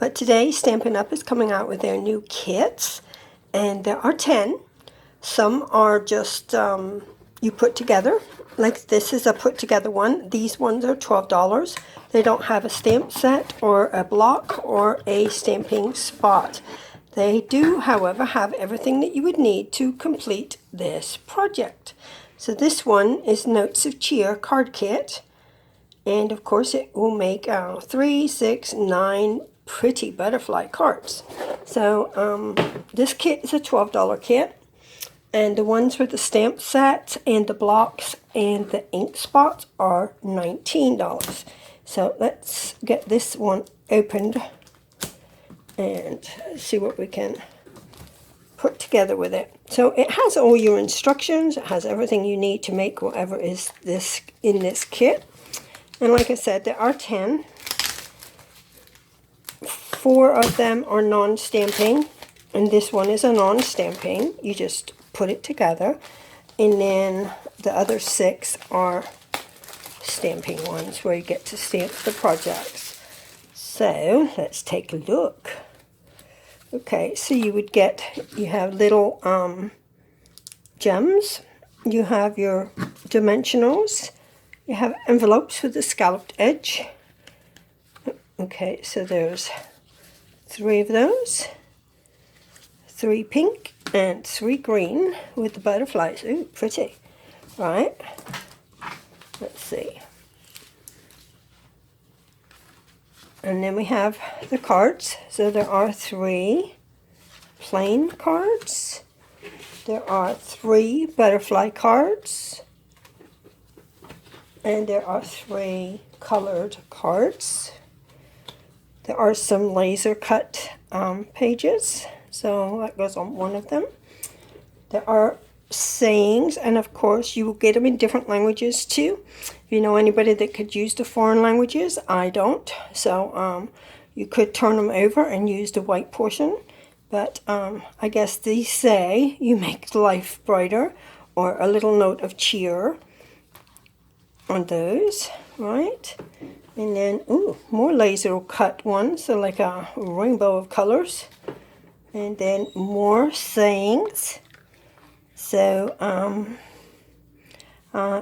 But today Stampin' Up! Is coming out with their new kits, and there are 10. Some are just you put together. Like this is a put together one. These ones are $12. They don't have a stamp set or a block or a stamping spot. They do, however, have everything that you would need to complete this project. So this one is Notes of Cheer card kit. And of course it will make 3, 6, 9 pretty butterfly cards. So this kit is a $12 kit. And the ones with the stamp set and the blocks and the ink spots are $19. So let's get this one opened and see what we can put together with it. So it has all your instructions. It has everything you need to make whatever is this in this kit. And like I said, there are 10. 4 of them are non-stamping, and this one is a non-stamping. You just put it together, and then the other 6 are stamping ones where you get to stamp the projects. So let's take a look. Okay, so you have little gems, you have your dimensionals, you have envelopes with a scalloped edge. Okay, so there's 3 of those, 3 pink and 3 green with the butterflies. Ooh, pretty, right? Let's see. And then we have the cards. So there are 3 plain cards. There are 3 butterfly cards. And there are 3 colored cards. There are some laser cut pages. So that goes on one of them. There are sayings, and of course you will get them in different languages too. If you know anybody that could use the foreign languages, I don't. So you could turn them over and use the white portion. But I guess these say you make life brighter, or a little note of cheer on those, right? And then, ooh, more laser cut ones, so like a rainbow of colors. And then more sayings. So,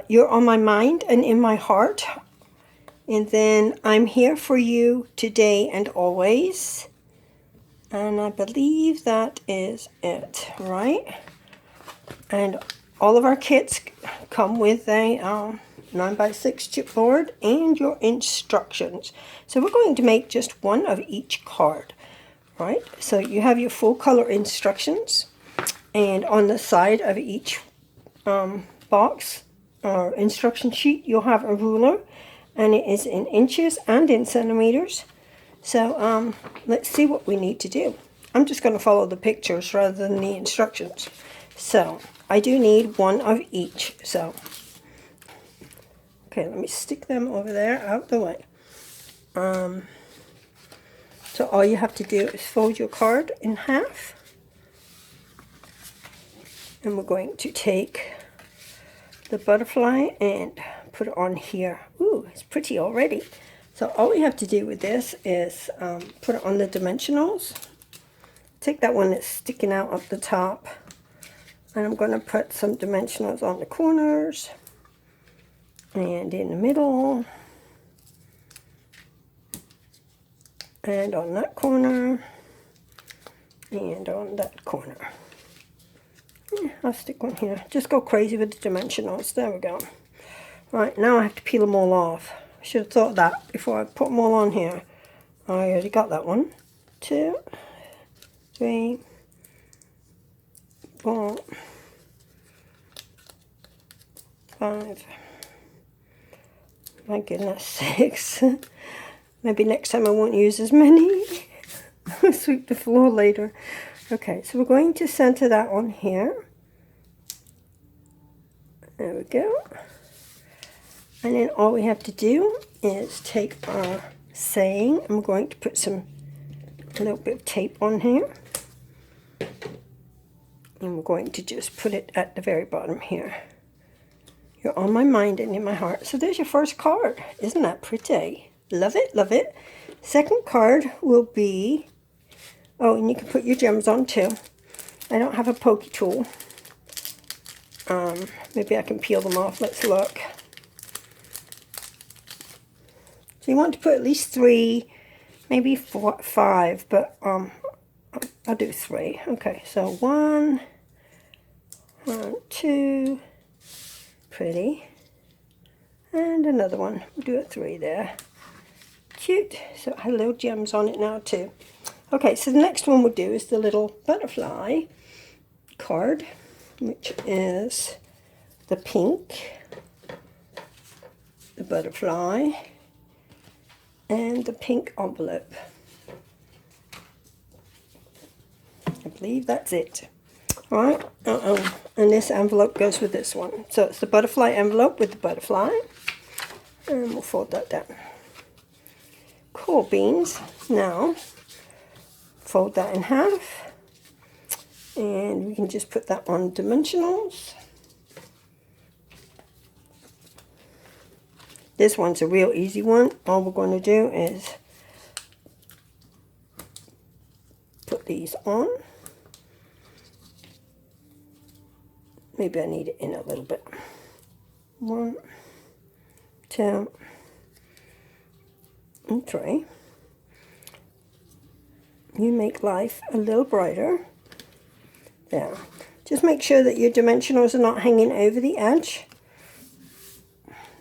you're on my mind and in my heart. And then, I'm here for you today and always. And I believe that is it, right? And all of our kits come with a 9x6 chipboard and your instructions. So we're going to make just one of each card, right? So you have your full color instructions, and on the side of each box or instruction sheet you'll have a ruler, and it is in inches and in centimeters. So let's see what we need to do. I'm just going to follow the pictures rather than the instructions. So I do need one of each. So okay, let me stick them over there out the way. So all you have to do is fold your card in half. And we're going to take the butterfly and put it on here. Ooh, it's pretty already. So all we have to do with this is put it on the dimensionals. Take that one that's sticking out up the top. And I'm going to put some dimensionals on the corners. And in the middle. And on that corner. And on that corner. I'll stick one here. Just go crazy with the dimensionals. There we go. Right, now I have to peel them all off. I should have thought that before I put them all on here. I already got that one. 2, 3, 4, 5. My goodness, 6. Maybe next time I won't use as many. I'll sweep the floor later. Okay, so we're going to center that one here. There we go. And then all we have to do is take our saying. I'm going to put a little bit of tape on here. And we're going to just put it at the very bottom here. You're on my mind and in my heart. So there's your first card. Isn't that pretty? Love it, love it. Second card will be, oh, and you can put your gems on too. I don't have a pokey tool. Maybe I can peel them off. Let's look. So you want to put at least 3, maybe 4, 5, but I'll do 3. Okay, so 1, 2, pretty, and another one. We'll do it 3 there. Cute. So it had little gems on it now too. Okay, so the next one we'll do is the little butterfly card, which is the pink, the butterfly, and the pink envelope. I believe that's it. Alright, and this envelope goes with this one. So it's the butterfly envelope with the butterfly. And we'll fold that down. Cool beans. Now, fold that in half. And we can just put that on dimensionals. This one's a real easy one. All we're going to do is put these on. Maybe I need it in a little bit. 1, 2, and 3. You make life a little brighter. There. Just make sure that your dimensionals are not hanging over the edge.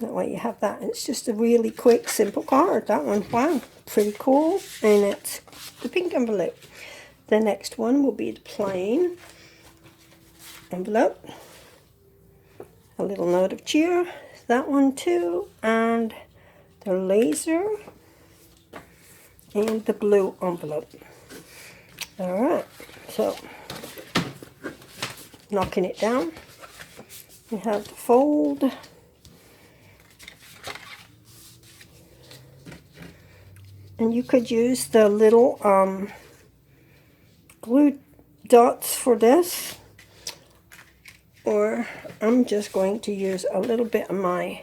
That way you have that. It's just a really quick, simple card. That one, wow, pretty cool. And it's the pink envelope. The next one will be the plain envelope. A little note of cheer. That one too. And the laser. And the blue envelope. Alright, so knocking it down. You have the fold. And you could use the little glue dots for this, or I'm just going to use a little bit of my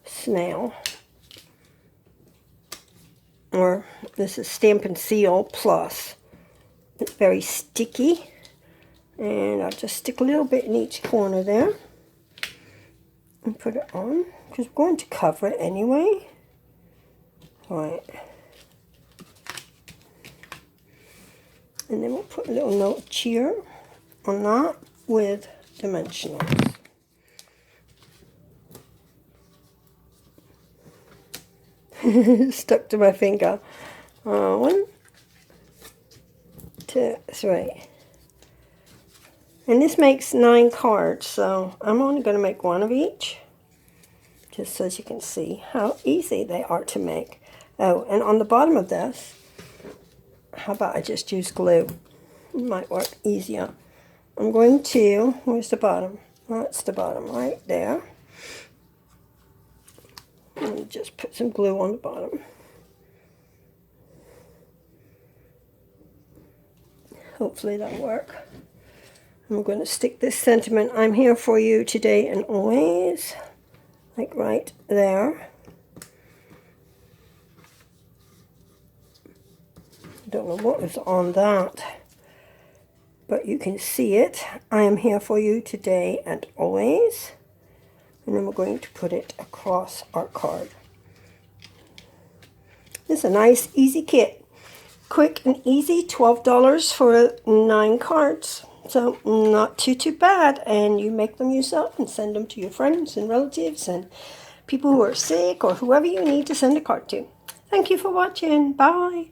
snail, or this is Stampin' Seal Plus. It's very sticky, and I'll just stick a little bit in each corner there and put it on, because we're going to cover it anyway. Right, and then we'll put a little note of cheer on that with dimensionals. Stuck to my finger. 1, 2, 3. And this makes 9 cards, so I'm only going to make 1 of each, just so you can see how easy they are to make. Oh, and on the bottom of this, how about I just use glue? It might work easier. I'm going to, where's the bottom? That's the bottom right there. And just put some glue on the bottom. Hopefully that'll work. I'm going to stick this sentiment, I'm here for you today and always, like right there. Don't know what is on that, but you can see it. I am here for you today and always. And then we're going to put it across our card. This is a nice, easy kit. Quick and easy, $12 for 9 cards. So not too bad. And you make them yourself and send them to your friends and relatives and people who are sick or whoever you need to send a card to. Thank you for watching. Bye.